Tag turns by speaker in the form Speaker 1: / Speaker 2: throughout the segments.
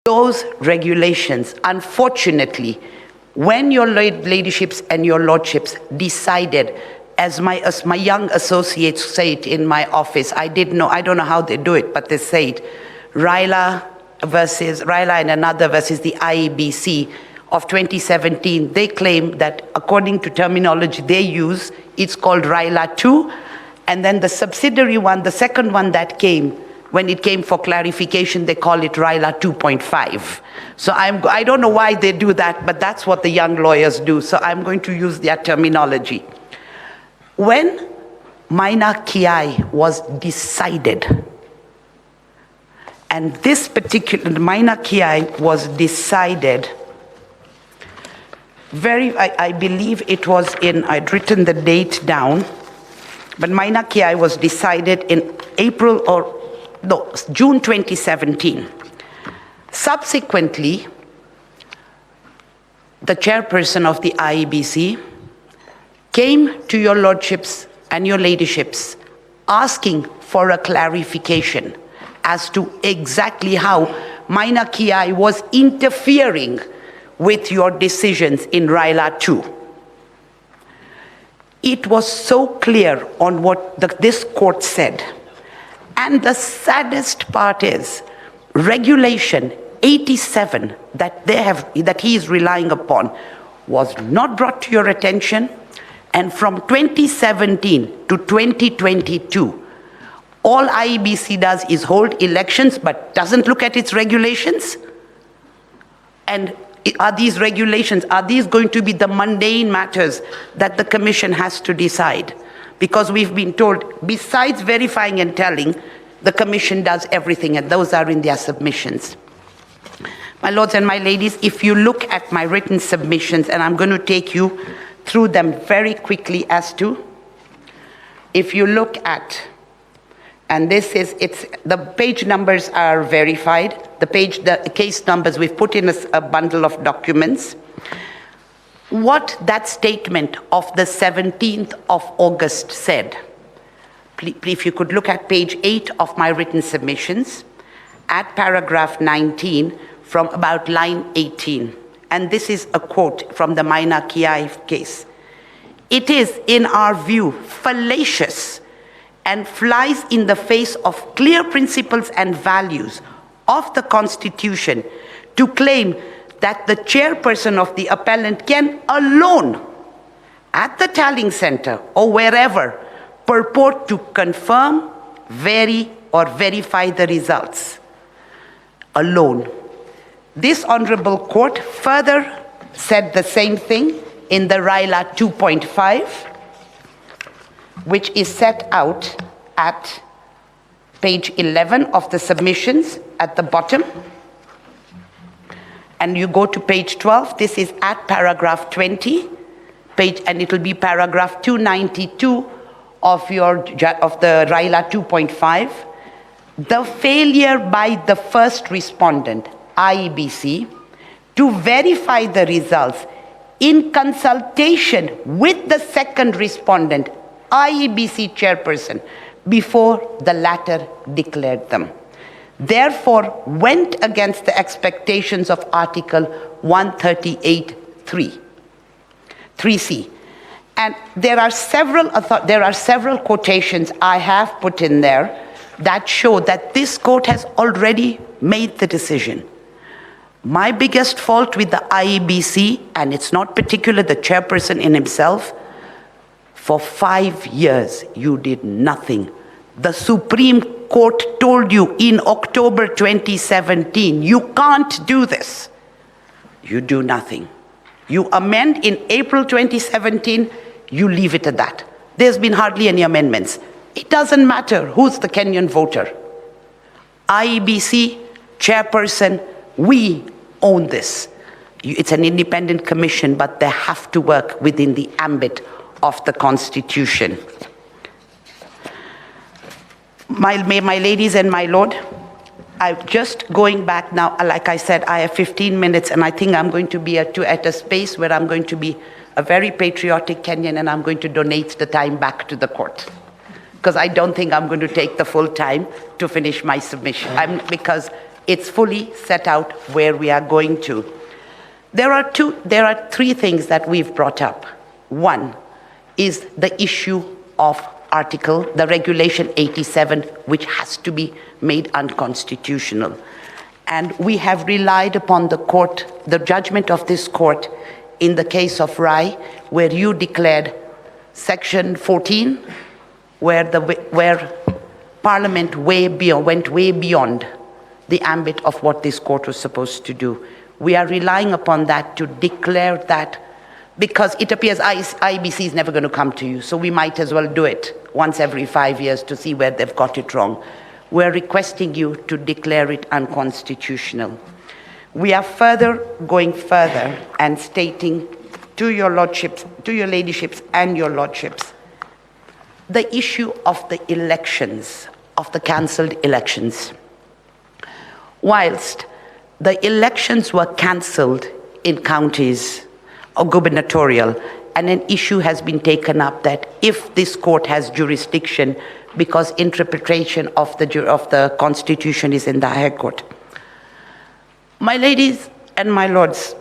Speaker 1: Those regulations, unfortunately, when your ladyships and your lordships decided, as my young associates say it in my office, I don't know how they do it, but they say it, Raila and another versus the IEBC of 2017, they claim that according to terminology they use, it's called Raila 2, and then the subsidiary one, the second one that came, when it came for clarification, they call it Raila 2.5. So I don't know why they do that, but that's what the young lawyers do, so I'm going to use their terminology. When Maina Kiai was decided, and this particular Maina Kiai was decided, I believe it was I'd written the date down, but Maina Kiai was decided in June 2017. Subsequently, the chairperson of the IEBC came to your lordships and your ladyships asking for a clarification as to exactly how Maina Kiai was interfering with your decisions in Raila 2. It was so clear on what this court said. And the saddest part is, Regulation 87 that he is relying upon was not brought to your attention, and from 2017 to 2022, all IEBC does is hold elections but doesn't look at its regulations. And are these regulations, are these going to be the mundane matters that the Commission has to decide? Because we've been told, besides verifying and telling, the Commission does everything, and those are in their submissions. My lords and my ladies, if you look at my written submissions, and I'm going to take you through them very quickly if you look at, and the page numbers are verified, the case numbers, we've put in a bundle of documents. What that statement of the 17th of August said, please, if you could look at page 8 of my written submissions, at paragraph 19, from about line 18. And this is a quote from the Maina Kiai case. "It is, in our view, fallacious and flies in the face of clear principles and values of the Constitution to claim that the chairperson of the appellant can alone, at the tallying center or wherever, purport to confirm, vary, or verify the results alone." This honorable court further said the same thing in the Raila 2.5, which is set out at page 11 of the submissions at the bottom. And you go to page 12, this is at paragraph 20, and it will be paragraph 292 of the Raila 2.5. The failure by the first respondent, IEBC, to verify the results in consultation with the second respondent, IEBC chairperson, before the latter declared them, therefore went against the expectations of Article 138(3)(c). And there are several quotations I have put in there that show that this court has already made the decision. My biggest fault with the IEBC, and it's not particular the chairperson in himself, for 5 years you did nothing. The Supreme Court told you in October 2017, you can't do this. You do nothing. You amend in April 2017, you leave it at that. There's been hardly any amendments. It doesn't matter who's the Kenyan voter. IEBC, chairperson, we own this. It's an independent commission, but they have to work within the ambit of the Constitution. My ladies and my lord, I'm just going back now. Like I said, I have 15 minutes, and I think I'm going to be at a space where I'm going to be a very patriotic Kenyan, and I'm going to donate the time back to the court, because I don't think I'm going to take the full time to finish my submission. Because It's fully set out where we are going to. There are three things that we've brought up. One is the issue of the Regulation 87, which has to be made unconstitutional. And we have relied upon the judgment of this court in the case of Rai, where you declared Section 14, where Parliament went way beyond the ambit of what this court was supposed to do. We are relying upon that to declare that, because it appears IBC is never going to come to you, so we might as well do it once every 5 years to see where they've got it wrong. We're requesting you to declare it unconstitutional. We are going further and stating to your lordships, to your ladyships and your lordships, the issue of the elections, of the cancelled elections. Whilst the elections were cancelled in counties or gubernatorial, and an issue has been taken up that if this court has jurisdiction because interpretation of the Constitution is in the High Court. My ladies and my lords,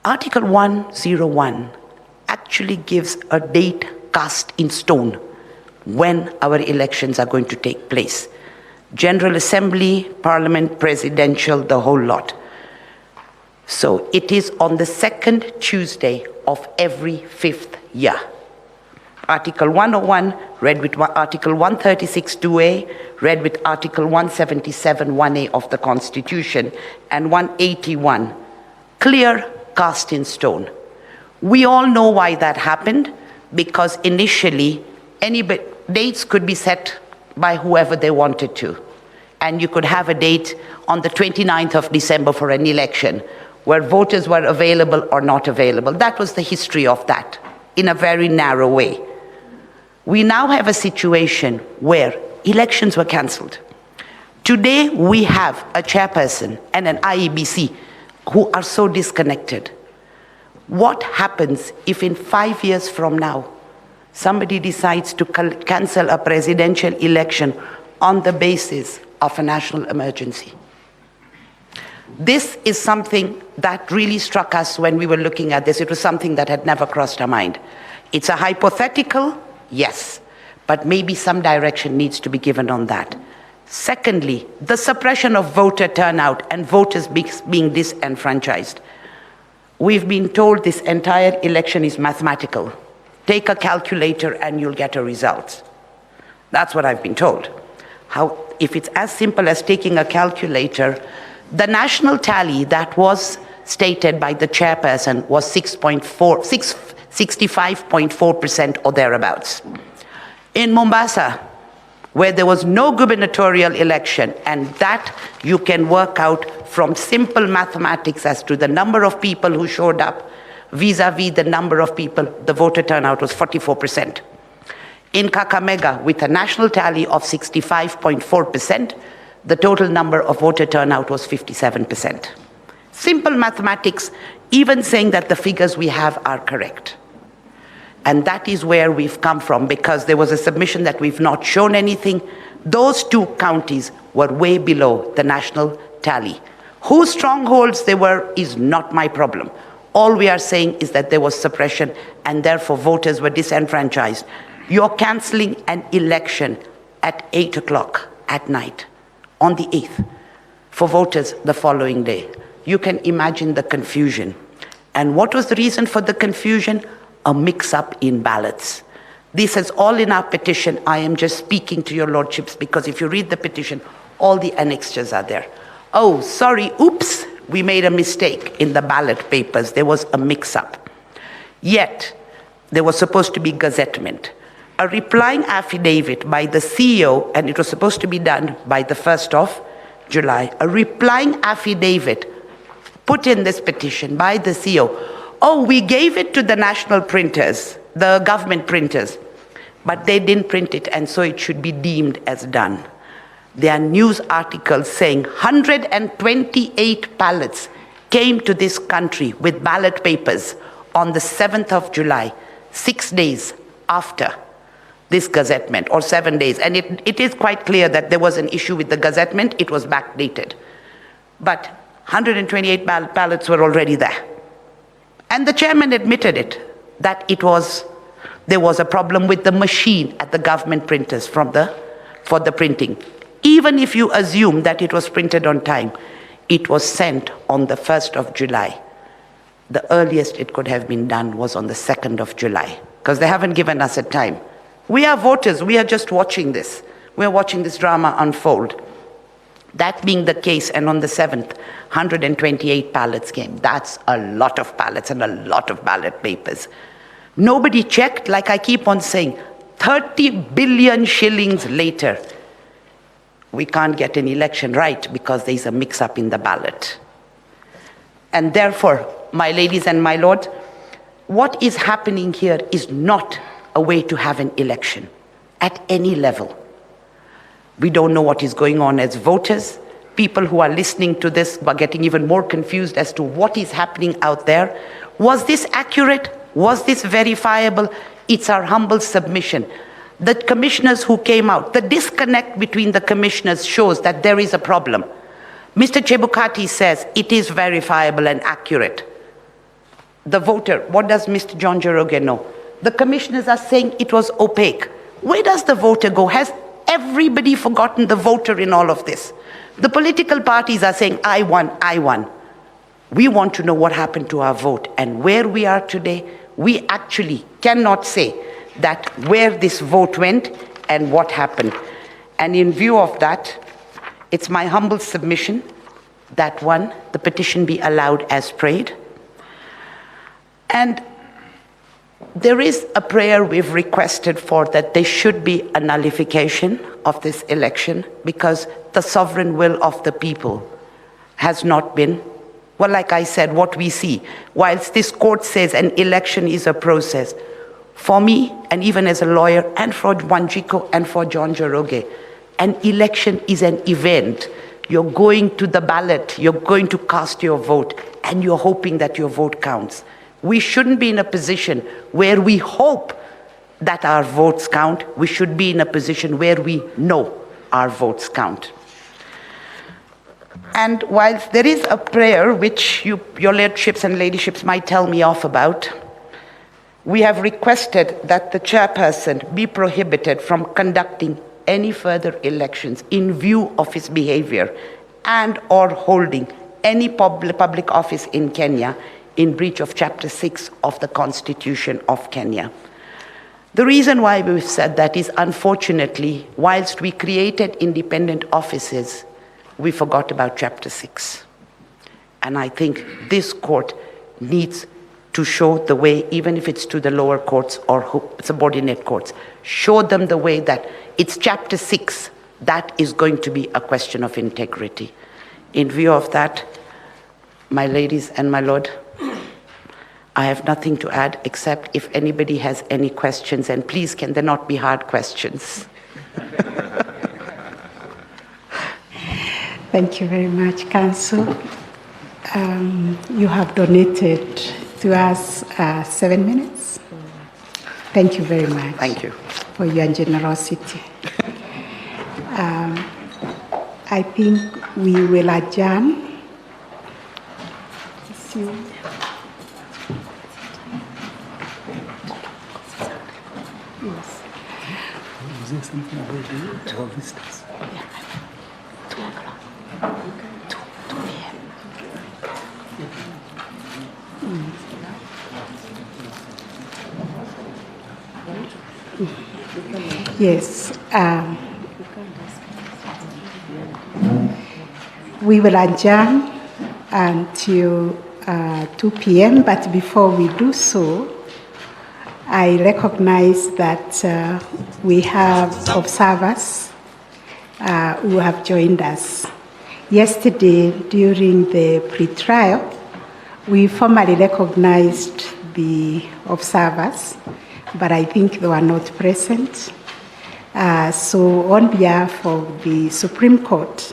Speaker 1: Article 101 actually gives a date cast in stone when our elections are going to take place. General Assembly, Parliament, Presidential, the whole lot. So it is on the second Tuesday of every 5th year. Article 101 read with Article 136 2A, read with Article 177 1A of the Constitution, and 181, clear, cast in stone. We all know why that happened, because initially dates could be set by whoever they wanted to. And you could have a date on the 29th of December for an election where voters were available or not available. That was the history of that, in a very narrow way. We now have a situation where elections were cancelled. Today, we have a chairperson and an IEBC who are so disconnected. What happens if in 5 years from now, somebody decides to cancel a presidential election on the basis of a national emergency? This is something that really struck us when we were looking at this. It was something that had never crossed our mind. It's a hypothetical, yes, but maybe some direction needs to be given on that. Secondly, the suppression of voter turnout and voters being disenfranchised. We've been told this entire election is mathematical. Take a calculator and you'll get a result. That's what I've been told. If it's as simple as taking a calculator, the national tally that was stated by the chairperson was 65.4% or thereabouts. In Mombasa, where there was no gubernatorial election, and that you can work out from simple mathematics as to the number of people who showed up vis-a-vis the number of people, the voter turnout was 44%. In Kakamega, with a national tally of 65.4%, the total number of voter turnout was 57%. Simple mathematics, even saying that the figures we have are correct. And that is where we've come from, because there was a submission that we've not shown anything. Those two counties were way below the national tally. Whose strongholds they were is not my problem. All we are saying is that there was suppression and therefore voters were disenfranchised. You're cancelling an election at 8 o'clock at night on the 8th for voters the following day. You can imagine the confusion. And what was the reason for the confusion? A mix-up in ballots. This is all in our petition. I am just speaking to your lordships because if you read the petition, all the annexures are there. Oh, sorry, oops, we made a mistake in the ballot papers. There was a mix-up. Yet, there was supposed to be gazettement. A replying affidavit by the CEO, and it was supposed to be done by the 1st of July, a replying affidavit put in this petition by the CEO. Oh, we gave it to the national printers, the government printers, but they didn't print it, and so it should be deemed as done. There are news articles saying 128 ballots came to this country with ballot papers on the 7th of July, 6 days after this gazettement, or 7 days. And it is quite clear that there was an issue with the gazettement. It was backdated. But 128 ballots were already there. And the chairman admitted it, that there was a problem with the machine at the government printers for the printing. Even if you assume that it was printed on time, it was sent on the 1st of July. The earliest it could have been done was on the 2nd of July, because they haven't given us a time. We are voters, we are just watching this. We're watching this drama unfold. That being the case, and on the 7th, 128 ballots came. That's a lot of ballots and a lot of ballot papers. Nobody checked, like I keep on saying, 30 billion shillings later, we can't get an election right because there's a mix-up in the ballot. And therefore, my ladies and my lords, what is happening here is not a way to have an election at any level. We don't know what is going on as voters. People who are listening to this are getting even more confused as to what is happening out there. Was this accurate? Was this verifiable? It's our humble submission. The commissioners who came out, the disconnect between the commissioners shows that there is a problem. Mr. Chebukati says it is verifiable and accurate. The voter, what does Mr. John Njoroge know? The commissioners are saying it was opaque. Where does the voter go? Has everybody forgotten the voter in all of this? The political parties are saying, I won, I won. We want to know what happened to our vote. And where we are today, we actually cannot say that where this vote went and what happened. And in view of that, it's my humble submission that one, the petition be allowed as prayed. And there is a prayer we've requested for, that there should be a nullification of this election, because the sovereign will of the people has not been, well, like I said, what we see. Whilst this court says an election is a process, for me, and even as a lawyer, and for Wanjiko and for John Njoroge, an election is an event. You're going to the ballot, you're going to cast your vote, and you're hoping that your vote counts. We shouldn't be in a position where we hope that our votes count. We should be in a position where we know our votes count. And whilst there is a prayer which your lordships and ladyships might tell me off about, we have requested that the chairperson be prohibited from conducting any further elections in view of his behavior and or holding any public office in Kenya in breach of Chapter 6 of the Constitution of Kenya. The reason why we've said that is, unfortunately, whilst we created independent offices, we forgot about Chapter 6. And I think this court needs to show the way, even if it's to the lower courts or subordinate courts, show them the way that it's Chapter 6 that is going to be a question of integrity. In view of that, my ladies and my lord, I have nothing to add except if anybody has any questions, and please, can there not be hard questions?
Speaker 2: Thank you very much, Council. You have donated to us 7 minutes. Thank you very much.
Speaker 1: Thank you.
Speaker 2: For your generosity. I think we will adjourn. Yes.
Speaker 3: Is there something about the visitors?
Speaker 2: Yeah. 2 o'clock. 2 p.m. Yes. We will adjourn until 2 p.m., but before we do so, I recognize that we have observers who have joined us. Yesterday, during the pre-trial, we formally recognized the observers, but I think they were not present. So on behalf of the Supreme Court,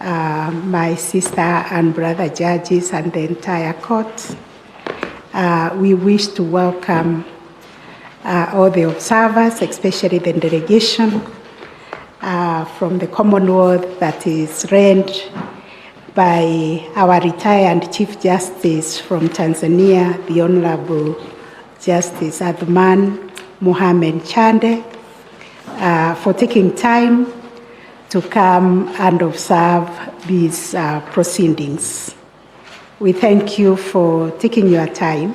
Speaker 2: my sister and brother judges and the entire court, we wish to welcome all the observers, especially the delegation from the Commonwealth that is led by our retired Chief Justice from Tanzania, the Honorable Justice Janmohammed Chande, for taking time to come and observe these proceedings. We thank you for taking your time,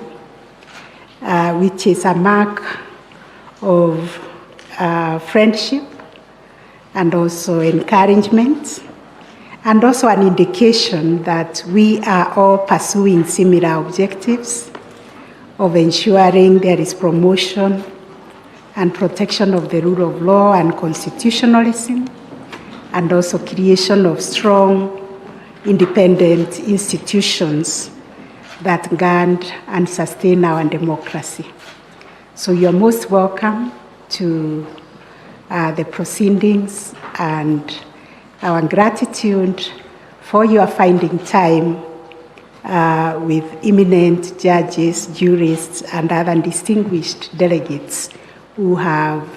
Speaker 2: which is a mark of friendship and also encouragement, and also an indication that we are all pursuing similar objectives of ensuring there is promotion and protection of the rule of law and constitutionalism, and also creation of strong, independent institutions that guard and sustain our democracy. So you're most welcome to the proceedings, and our gratitude for your finding time with eminent judges, jurists, and other distinguished delegates who have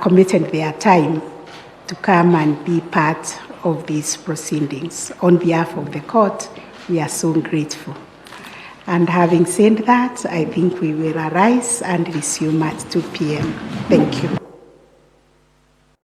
Speaker 2: committed their time to come and be part of these proceedings. On behalf of the court, we are so grateful. And having said that, I think we will arise and resume at 2 p.m. Thank you.